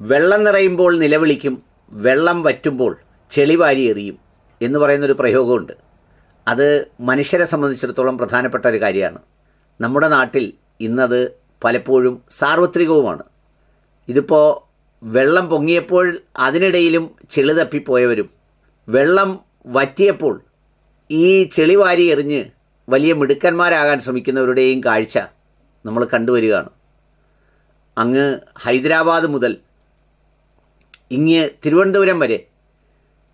വെള്ളം നിറയുമ്പോൾ നിലവിളിക്കും, വെള്ളം വറ്റുമ്പോൾ ചെളിവാരി എറിയും എന്ന് പറയുന്നൊരു പ്രയോഗമുണ്ട്. അത് മനുഷ്യരെ സംബന്ധിച്ചിടത്തോളം പ്രധാനപ്പെട്ട ഒരു കാര്യമാണ്. നമ്മുടെ നാട്ടിൽ ഇന്നത് പലപ്പോഴും സാർവത്രികവുമാണ്. ഇതിപ്പോൾ വെള്ളം പൊങ്ങിയപ്പോൾ അതിനിടയിലും ചെളി തപ്പിപ്പോയവരും, വെള്ളം വറ്റിയപ്പോൾ ഈ ചെളിവാരി എറിഞ്ഞ് വലിയ മിടുക്കന്മാരാകാൻ ശ്രമിക്കുന്നവരുടെയും കാഴ്ച നമ്മൾ കണ്ടുവരികയാണ്. അങ്ങ് ഹൈദരാബാദ് മുതൽ ഇങ്ങ് തിരുവനന്തപുരം വരെ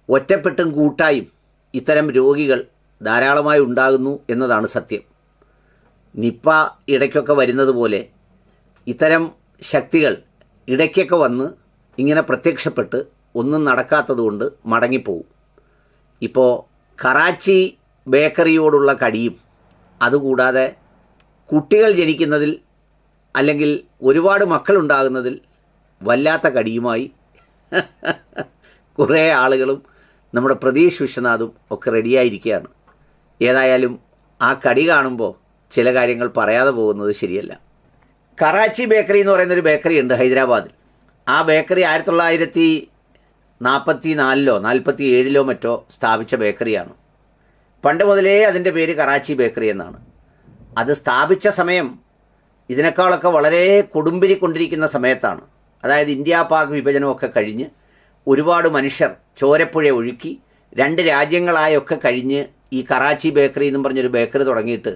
ഒറ്റപ്പെട്ടും കൂട്ടായും ഇത്തരം രോഗികൾ ധാരാളമായി ഉണ്ടാകുന്നു എന്നതാണ് സത്യം. നിപ്പ ഇടയ്ക്കൊക്കെ വരുന്നത് പോലെ ഇത്തരം ശക്തികൾ ഇടയ്ക്കൊക്കെ വന്ന് ഇങ്ങനെ പ്രത്യക്ഷപ്പെട്ട് ഒന്നും നടക്കാത്തതുകൊണ്ട് മടങ്ങിപ്പോവും. ഇപ്പോൾ കറാച്ചി ബേക്കറിയോടുള്ള കടിയും, അതുകൂടാതെ കുട്ടികൾ ജനിക്കുന്നതിൽ അല്ലെങ്കിൽ ഒരുപാട് മക്കളുണ്ടാകുന്നതിൽ വല്ലാത്ത കടിയുമായി കുറേ ആളുകളും നമ്മുടെ പ്രതീഷ് വിശ്വനാഥും ഒക്കെ റെഡിയായിരിക്കുകയാണ്. ഏതായാലും ആ കടി കാണുമ്പോൾ ചില കാര്യങ്ങൾ പറയാതെ പോകുന്നത് ശരിയല്ല. കറാച്ചി ബേക്കറി എന്ന് പറയുന്നൊരു ബേക്കറി ഉണ്ട് ഹൈദരാബാദിൽ. ആ ബേക്കറി 1944 47 മറ്റോ സ്ഥാപിച്ച ബേക്കറിയാണ്. പണ്ട് മുതലേ അതിൻ്റെ പേര് കറാച്ചി ബേക്കറി എന്നാണ്. അത് സ്ഥാപിച്ച സമയം ഇതിനേക്കാളൊക്കെ വളരെ കൊടുമ്പിരിക്കൊണ്ടിരിക്കുന്ന സമയത്താണ്. അതായത് ഇന്ത്യ പാക് വിഭജനമൊക്കെ കഴിഞ്ഞ് ഒരുപാട് മനുഷ്യർ ചോരപ്പുഴ ഒഴുക്കി 2 രാജ്യങ്ങളായൊക്കെ കഴിഞ്ഞ് ഈ കറാച്ചി ബേക്കറി എന്നും പറഞ്ഞൊരു ബേക്കറി തുടങ്ങിയിട്ട്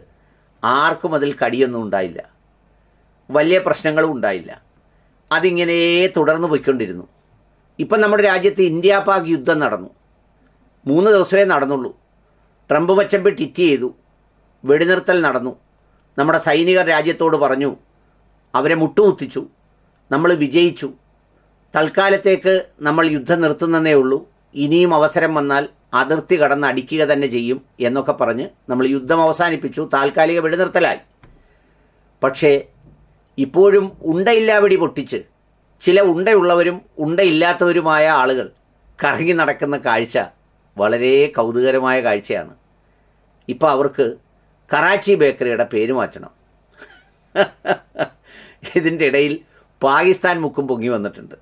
ആർക്കും അതിൽ കടിയൊന്നും ഉണ്ടായില്ല, വലിയ പ്രശ്നങ്ങളും ഉണ്ടായില്ല. അതിങ്ങനെ തുടർന്ന് പോയിക്കൊണ്ടിരുന്നു. ഇപ്പം നമ്മുടെ രാജ്യത്ത് ഇന്ത്യ പാക് യുദ്ധം നടന്നു. 3 ദിവസമേ നടന്നുള്ളൂ. ട്രംപ് മച്ചമ്പി ട്വീറ്റ് ചെയ്തു, വെടിനിർത്തൽ നടന്നു. നമ്മുടെ സൈനികർ രാജ്യത്തോട് പറഞ്ഞു, അവരെ മുട്ടുകുത്തിച്ചു, നമ്മൾ വിജയിച്ചു, തൽക്കാലത്തേക്ക് നമ്മൾ യുദ്ധം നിർത്തുന്നതേ ഉള്ളൂ, ഇനിയും അവസരം വന്നാൽ അതിർത്തി കടന്ന് അടിക്കുക തന്നെ ചെയ്യും എന്നൊക്കെ പറഞ്ഞ് നമ്മൾ യുദ്ധം അവസാനിപ്പിച്ചു, താൽക്കാലിക വെടിനിർത്തലായി. പക്ഷേ ഇപ്പോഴും ഉണ്ടയില്ലാ വെടി പൊട്ടിച്ച് ചില ഉണ്ടയുള്ളവരും ഉണ്ടയില്ലാത്തവരുമായ ആളുകൾ കറങ്ങി നടക്കുന്ന കാഴ്ച വളരെ കൗതുകരമായ കാഴ്ചയാണ്. ഇപ്പോൾ അവർക്ക് കറാച്ചി ബേക്കറിയുടെ പേര് മാറ്റണം. ഇതിൻ്റെ ഇടയിൽ പാകിസ്ഥാൻ മുക്കും പൊങ്ങി വന്നിട്ടുണ്ട്.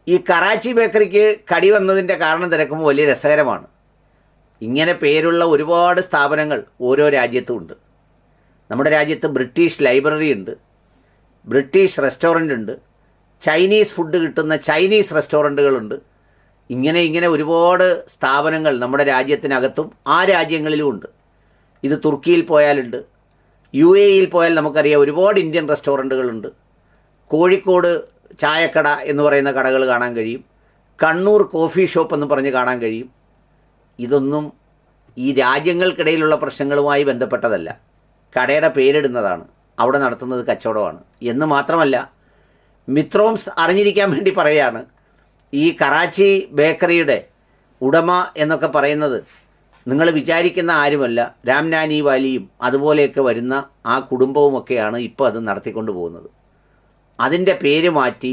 ഈ കറാച്ചി ബേക്കറിക്ക് കടി വന്നതിൻ്റെ കാരണം തിരക്കുമ്പോൾ വലിയ രസകരമാണ്. ഇങ്ങനെ പേരുള്ള ഒരുപാട് സ്ഥാപനങ്ങൾ ഓരോ രാജ്യത്തും ഉണ്ട്. നമ്മുടെ രാജ്യത്ത് ബ്രിട്ടീഷ് ലൈബ്രറി ഉണ്ട്, ബ്രിട്ടീഷ് റെസ്റ്റോറൻ്റ് ഉണ്ട്, ചൈനീസ് ഫുഡ് കിട്ടുന്ന ചൈനീസ് റെസ്റ്റോറൻറ്റുകളുണ്ട്. ഇങ്ങനെ ഒരുപാട് സ്ഥാപനങ്ങൾ നമ്മുടെ രാജ്യത്തിനകത്തും ആ രാജ്യങ്ങളിലും ഉണ്ട്. ഇത് തുർക്കിയിൽ പോയാലുണ്ട്, UAE പോയാൽ നമുക്കറിയാം ഒരുപാട് ഇന്ത്യൻ റെസ്റ്റോറൻറ്റുകളുണ്ട്. കോഴിക്കോട് ചായക്കട എന്ന് പറയുന്ന കടകൾ കാണാൻ കഴിയും, കണ്ണൂർ കോഫി ഷോപ്പ് എന്ന് പറഞ്ഞ് കാണാൻ കഴിയും. ഇതൊന്നും ഈ രാജ്യങ്ങൾക്കിടയിലുള്ള പ്രശ്നങ്ങളുമായി ബന്ധപ്പെട്ടതല്ല, കടയുടെ പേരിടുന്നതാണ്, അവിടെ നടത്തുന്നത് കച്ചവടമാണ്. എന്ന് മാത്രമല്ല, മിത്രോംസ് അറിഞ്ഞിരിക്കാൻ വേണ്ടി പറയുകയാണ്, ഈ കറാച്ചി ബേക്കറിയുടെ ഉടമ എന്നൊക്കെ പറയുന്നത് നിങ്ങൾ വിചാരിക്കുന്ന ആരുമല്ല, രാംനാനി വാലിയും അതുപോലെയൊക്കെ വരുന്ന ആ കുടുംബവുമൊക്കെയാണ് ഇപ്പോൾ അത് നടത്തിക്കൊണ്ട് പോകുന്നത്. അതിൻ്റെ പേര് മാറ്റി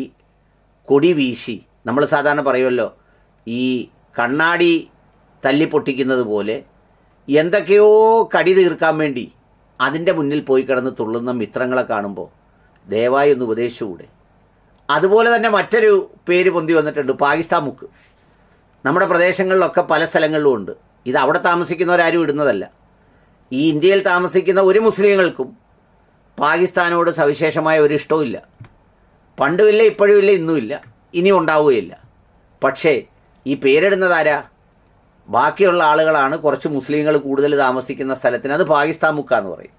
കൊടി വീശി, നമ്മൾ സാധാരണ പറയുമല്ലോ ഈ കണ്ണാടി തല്ലി പൊട്ടിക്കുന്നത് പോലെ എന്തൊക്കെയോ കടി തീർക്കാൻ വേണ്ടി അതിൻ്റെ മുന്നിൽ പോയി കിടന്ന് തുള്ളുന്ന മിത്രങ്ങളെ കാണുമ്പോൾ ദയവായി ഒന്ന് ഉപദേശിച്ചുകൂടെ. അതുപോലെ തന്നെ മറ്റൊരു പേര് പൊന്തി വന്നിട്ടുണ്ട്, പാകിസ്ഥാൻ മുക്ക്. നമ്മുടെ പ്രദേശങ്ങളിലൊക്കെ പല സ്ഥലങ്ങളിലും ഉണ്ട്. ഇത് അവിടെ താമസിക്കുന്നവരാരും ഇടുന്നതല്ല. ഈ ഇന്ത്യയിൽ താമസിക്കുന്ന ഒരു മുസ്ലിങ്ങൾക്കും പാകിസ്ഥാനോട് സവിശേഷമായ ഒരു ഇഷ്ടവുമില്ല. പണ്ടുമില്ല, ഇപ്പോഴുമില്ല, ഇന്നുമില്ല, ഇനി ഉണ്ടാവുകയില്ല. പക്ഷേ ഈ പേരിടുന്നതാരാ? ബാക്കിയുള്ള ആളുകളാണ്. കുറച്ച് മുസ്ലിങ്ങൾ കൂടുതൽ താമസിക്കുന്ന സ്ഥലത്തിന് അത് പാകിസ്ഥാൻ മുക്കാന്ന് പറയും.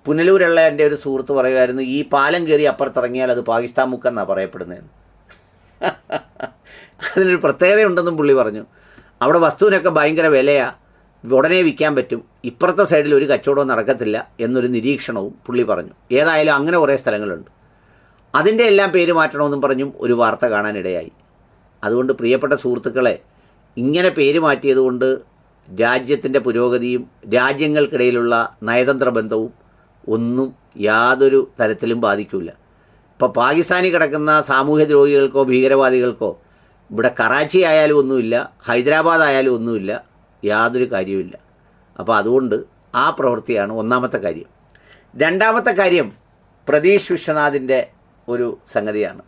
പുനലൂരുള്ള എൻ്റെ ഒരു സുഹൃത്ത് പറയുമായിരുന്നു, ഈ പാലം കയറി അപ്പുറത്തിറങ്ങിയാൽ അത് പാകിസ്ഥാൻ മുക്കെന്നാണ് പറയപ്പെടുന്നതെന്ന്. അതിനൊരു പ്രത്യേകതയുണ്ടെന്നും പുള്ളി പറഞ്ഞു. അവിടെ വസ്തുവിനൊക്കെ ഭയങ്കര വിലയാണ്, ഉടനെ വിൽക്കാൻ പറ്റും, ഇപ്പുറത്തെ സൈഡിൽ ഒരു കച്ചവടവും നടക്കത്തില്ല എന്നൊരു നിരീക്ഷണവും പുള്ളി പറഞ്ഞു. ഏതായാലും അങ്ങനെ കുറേ സ്ഥലങ്ങളുണ്ട്. അതിൻ്റെ എല്ലാം പേര് മാറ്റണമെന്നും പറഞ്ഞും ഒരു വാർത്ത കാണാനിടയായി. അതുകൊണ്ട് പ്രിയപ്പെട്ട സുഹൃത്തുക്കളെ, ഇങ്ങനെ പേര് മാറ്റിയതുകൊണ്ട് രാജ്യത്തിൻ്റെ പുരോഗതിയും രാജ്യങ്ങൾക്കിടയിലുള്ള നയതന്ത്ര ബന്ധവും ഒന്നും യാതൊരു തരത്തിലും ബാധിക്കില്ല. ഇപ്പോൾ പാകിസ്ഥാനിൽ കിടക്കുന്ന സാമൂഹ്യ ദ്രോഹികൾക്കോ ഭീകരവാദികൾക്കോ ഇവിടെ കറാച്ചി ആയാലും ഒന്നുമില്ല, ഹൈദരാബാദ് ആയാലും ഒന്നുമില്ല, യാതൊരു കാര്യവുമില്ല. അപ്പോൾ അതുകൊണ്ട് ആ പ്രവൃത്തിയാണ് ഒന്നാമത്തെ കാര്യം. രണ്ടാമത്തെ കാര്യം പ്രതീഷ് വിശ്വനാഥിൻ്റെ ഒരു സംഗതിയാണ്.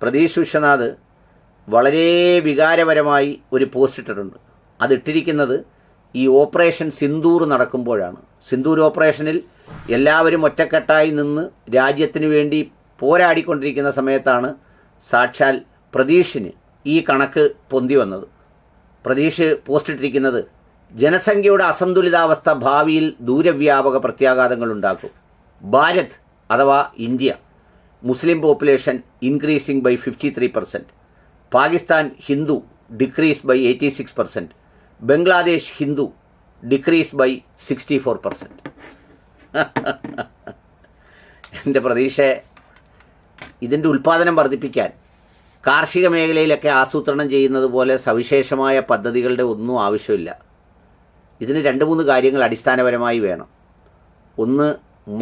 പ്രതീഷ് വിശ്വനാഥ് വളരെ വികാരപരമായി ഒരു പോസ്റ്റ് ഇട്ടിട്ടുണ്ട്. അതിട്ടിരിക്കുന്നത് ഈ ഓപ്പറേഷൻ സിന്ദൂർ നടക്കുമ്പോഴാണ്. സിന്ദൂർ ഓപ്പറേഷനിൽ എല്ലാവരും ഒറ്റക്കെട്ടായി നിന്ന് രാജ്യത്തിന് വേണ്ടി പോരാടിക്കൊണ്ടിരിക്കുന്ന സമയത്താണ് സാക്ഷാൽ പ്രതീഷിന് ഈ കണക്ക് പൊന്തി വന്നത്. പ്രതീഷ് പോസ്റ്റ് ഇട്ടിരിക്കുന്നത് ജനസംഖ്യയുടെ അസന്തുലിതാവസ്ഥ ഭാവിയിൽ ദൂരവ്യാപക പ്രത്യാഘാതങ്ങൾ ഉണ്ടാക്കും. ഭാരത് അഥവാ India Muslim population increasing by 53%. Pakistan Hindu decrease by 86%. Bangladesh Hindu decrease by 64%. എൻ്റെ പ്രതീക്ഷ ഇതിൻ്റെ ഉൽപ്പാദനം വർദ്ധിപ്പിക്കാൻ കാർഷിക മേഖലയിലൊക്കെ ആസൂത്രണം ചെയ്യുന്നത് പോലെ സവിശേഷമായ പദ്ധതികളുടെ ഒന്നും ആവശ്യമില്ല. ഇതിന് 2-3 കാര്യങ്ങൾ അടിസ്ഥാനപരമായി വേണം. 1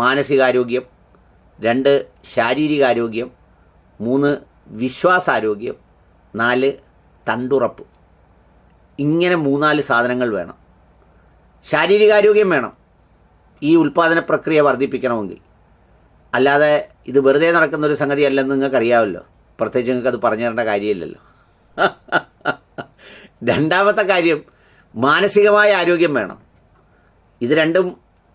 മാനസികാരോഗ്യം, 2 ശാരീരികാരോഗ്യം, 3 വിശ്വാസാരോഗ്യം, 4 തണ്ടുറപ്പ്. ഇങ്ങനെ 3-4 സാധനങ്ങൾ വേണം. ശാരീരികാരോഗ്യം വേണം ഈ ഉൽപ്പാദന പ്രക്രിയ വർദ്ധിപ്പിക്കണമെങ്കിൽ. അല്ലാതെ ഇത് വെറുതെ നടക്കുന്നൊരു സംഗതിയല്ലെന്ന് നിങ്ങൾക്കറിയാമല്ലോ. പ്രത്യേകിച്ച് നിങ്ങൾക്കത് പറഞ്ഞു തരേണ്ട കാര്യമില്ലല്ലോ. 2ാമത്തെ കാര്യം മാനസികമായ ആരോഗ്യം വേണം. ഇത് രണ്ടും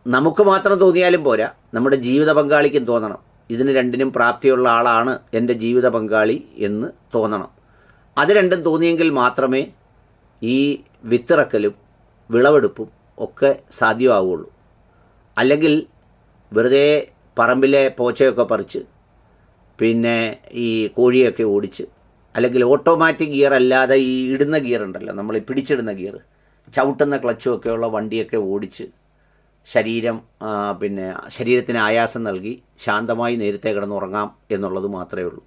നമുക്ക് മാത്രം തോന്നിയാലും പോരാ, നമ്മുടെ ജീവിത പങ്കാളിക്കും തോന്നണം. ഇതിന് 2നും പ്രാപ്തിയുള്ള ആളാണ് എൻ്റെ ജീവിത പങ്കാളി എന്ന് തോന്നണം. അത് 2ഉം തോന്നിയെങ്കിൽ മാത്രമേ ഈ വിത്തിറക്കലും വിളവെടുപ്പും ഒക്കെ സാധ്യമാവുള്ളൂ. അല്ലെങ്കിൽ വെറുതെ പറമ്പിലെ പോച്ചയൊക്കെ പറിച്ച് പിന്നെ ഈ കോഴിയൊക്കെ ഓടിച്ച്, അല്ലെങ്കിൽ ഓട്ടോമാറ്റിക് ഗിയർ അല്ലാതെ ഈ ഇടുന്ന ഗിയർ ഉണ്ടല്ലോ, നമ്മൾ ഈ പിടിച്ചിടുന്ന ഗിയർ, ചവിട്ടുന്ന ക്ലച്ചുമൊക്കെയുള്ള വണ്ടിയൊക്കെ ഓടിച്ച് ശരീരത്തിന് ആയാസം നൽകി ശാന്തമായി നേരത്തെ കിടന്നുറങ്ങാം എന്നുള്ളത് മാത്രമേ ഉള്ളൂ.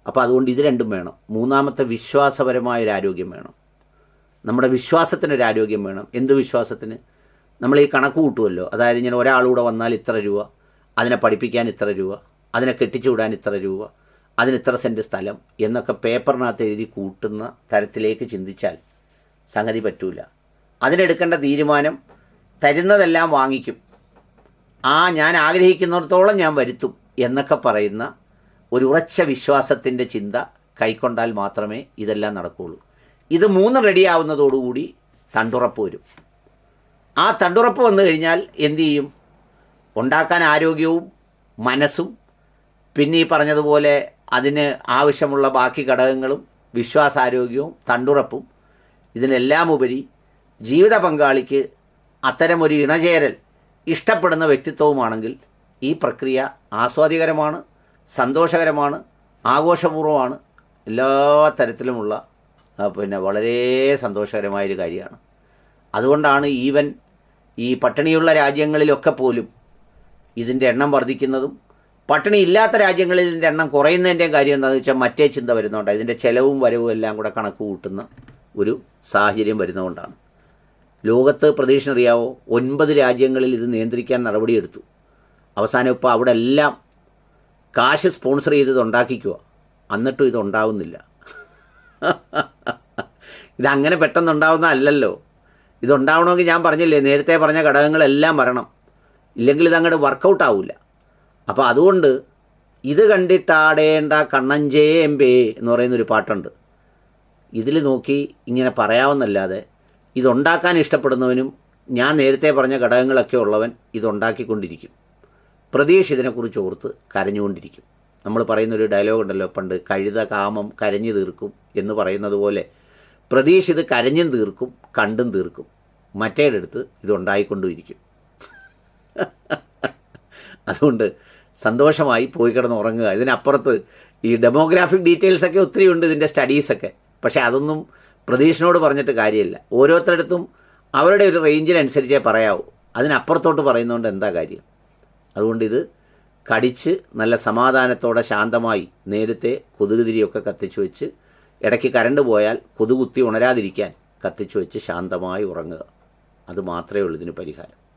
അപ്പോൾ അതുകൊണ്ട് ഇത് 2ഉം വേണം. 3ാമത്തെ വിശ്വാസപരമായൊരാരോഗ്യം വേണം. നമ്മുടെ വിശ്വാസത്തിനൊരാരോഗ്യം വേണം. എന്ത് വിശ്വാസത്തിന്? നമ്മൾ ഈ കണക്ക് കൂട്ടുമല്ലോ. അതായത് ഇങ്ങനെ ഒരാളൂടെ വന്നാൽ ഇത്ര രൂപ, അതിനെ പഠിപ്പിക്കാൻ ഇത്ര രൂപ, അതിനെ കെട്ടിച്ചു വിടാൻ ഇത്ര രൂപ, അതിന് ഇത്ര സെൻറ്റ് സ്ഥലം എന്നൊക്കെ പേപ്പറിനകത്ത് എഴുതി കൂട്ടുന്ന തരത്തിലേക്ക് ചിന്തിച്ചാൽ സംഗതി പറ്റൂല. അതിനെടുക്കേണ്ട തീരുമാനം തരുന്നതെല്ലാം വാങ്ങിക്കും, ഞാൻ ആഗ്രഹിക്കുന്നിടത്തോളം ഞാൻ വരുത്തും എന്നൊക്കെ പറയുന്ന ഒരു ഉറച്ച വിശ്വാസത്തിൻ്റെ ചിന്ത കൈക്കൊണ്ടാൽ മാത്രമേ ഇതെല്ലാം നടക്കുകയുള്ളൂ. ഇത് 3 റെഡിയാവുന്നതോടുകൂടി തണ്ടുറപ്പ് വരും. ആ തണ്ടുറപ്പ് വന്നു കഴിഞ്ഞാൽ എന്തു ചെയ്യും? ഉണ്ടാക്കാൻ ആരോഗ്യവും മനസ്സും പിന്നെ ഈ പറഞ്ഞതുപോലെ അതിന് ആവശ്യമുള്ള ബാക്കി ഘടകങ്ങളും വിശ്വാസാരോഗ്യവും തണ്ടുറപ്പും, ഇതിനെല്ലാം ഉപരി ജീവിത പങ്കാളിക്ക് അത്തരമൊരു ഇണചേരൽ ഇഷ്ടപ്പെടുന്ന വ്യക്തിത്വവുമാണെങ്കിൽ ഈ പ്രക്രിയ ആസ്വാദികരമാണ്, സന്തോഷകരമാണ്, ആഘോഷപൂർവ്വമാണ്, എല്ലാ തരത്തിലുമുള്ള വളരെ സന്തോഷകരമായൊരു കാര്യമാണ്. അതുകൊണ്ടാണ് ഈവൻ ഈ പട്ടിണിയുള്ള രാജ്യങ്ങളിലൊക്കെ പോലും ഇതിൻ്റെ എണ്ണം വർദ്ധിക്കുന്നതും പട്ടിണി ഇല്ലാത്ത രാജ്യങ്ങളിൽ ഇതിൻ്റെ എണ്ണം കുറയുന്നതിൻ്റെയും കാര്യം എന്താണെന്ന് വെച്ചാൽ മറ്റേ ചിന്ത വരുന്നതുകൊണ്ട്, ഇതിൻ്റെ ചെലവും വരവും എല്ലാം കൂടെ കണക്ക് കൂട്ടുന്ന ഒരു സാഹചര്യം വരുന്നതുകൊണ്ടാണ്. ലോകത്ത് പ്രതീക്ഷ-അറിയാവോ, 9 രാജ്യങ്ങളിൽ ഇത് നിയന്ത്രിക്കാൻ നടപടിയെടുത്തു. അവസാനം ഇപ്പോൾ അവിടെ എല്ലാം കാശ് സ്പോൺസർ ചെയ്ത് ഉണ്ടാക്കിക്കുക, എന്നിട്ടും ഇതുണ്ടാവുന്നില്ല. ഇതങ്ങനെ പെട്ടെന്നുണ്ടാവുന്ന അല്ലല്ലോ. ഇതുണ്ടാവണമെങ്കിൽ ഞാൻ പറഞ്ഞില്ലേ, നേരത്തെ പറഞ്ഞ ഘടകങ്ങളെല്ലാം വരണം. ഇല്ലെങ്കിൽ ഇതങ്ങോട്ട് വർക്കൗട്ട് ആവില്ല. അപ്പോൾ അതുകൊണ്ട് ഇത് കണ്ടിട്ടാടേണ്ട കണ്ണഞ്ചേമ്പേ എന്ന് പറയുന്നൊരു പാട്ടുണ്ട്. ഇതിൽ നോക്കി ഇങ്ങനെ പറയാവുന്നല്ലാതെ ഇതുണ്ടാക്കാൻ ഇഷ്ടപ്പെടുന്നവനും ഞാൻ നേരത്തെ പറഞ്ഞ ഘടകങ്ങളൊക്കെ ഉള്ളവൻ ഇതുണ്ടാക്കിക്കൊണ്ടിരിക്കും. പ്രതീക്ഷ ഇതിനെക്കുറിച്ച് ഓർത്ത് കരഞ്ഞുകൊണ്ടിരിക്കും. നമ്മൾ പറയുന്നൊരു ഡയലോഗ് ഉണ്ടല്ലോ, പണ്ട് കഴുത കാമം കരഞ്ഞു തീർക്കും എന്ന് പറയുന്നത് പോലെ പ്രതീക്ഷ ഇത് കരഞ്ഞും തീർക്കും, കണ്ടും തീർക്കും. മറ്റേടടുത്ത് ഇതുണ്ടായിക്കൊണ്ടുമിരിക്കും. അതുകൊണ്ട് സന്തോഷമായി പോയി കിടന്ന് ഉറങ്ങുക. ഇതിനപ്പുറത്ത് ഈ ഡെമോഗ്രാഫിക് ഡീറ്റെയിൽസൊക്കെ ഒത്തിരി ഉണ്ട്, ഇതിൻ്റെ സ്റ്റഡീസൊക്കെ. പക്ഷേ അതൊന്നും പ്രതീക്ഷനോട് പറഞ്ഞിട്ട് കാര്യമില്ല. ഓരോരുത്തരടുത്തും അവരുടെ ഒരു റേഞ്ചിനനുസരിച്ചേ പറയാവൂ. അതിനപ്പുറത്തോട്ട് പറയുന്നതുകൊണ്ട് എന്താ കാര്യം? അതുകൊണ്ട് ഇത് കടിച്ച് നല്ല സമാധാനത്തോടെ ശാന്തമായി നേരത്തെ കൊതുക് തിരിയൊക്കെ കത്തിച്ചു വെച്ച്, ഇടയ്ക്ക് കരണ്ട് പോയാൽ കൊതുകുത്തി ഉണരാതിരിക്കാൻ കത്തിച്ചു വെച്ച് ശാന്തമായി ഉറങ്ങുക. അത് മാത്രമേ ഉള്ളൂ ഇതിന് പരിഹാരം.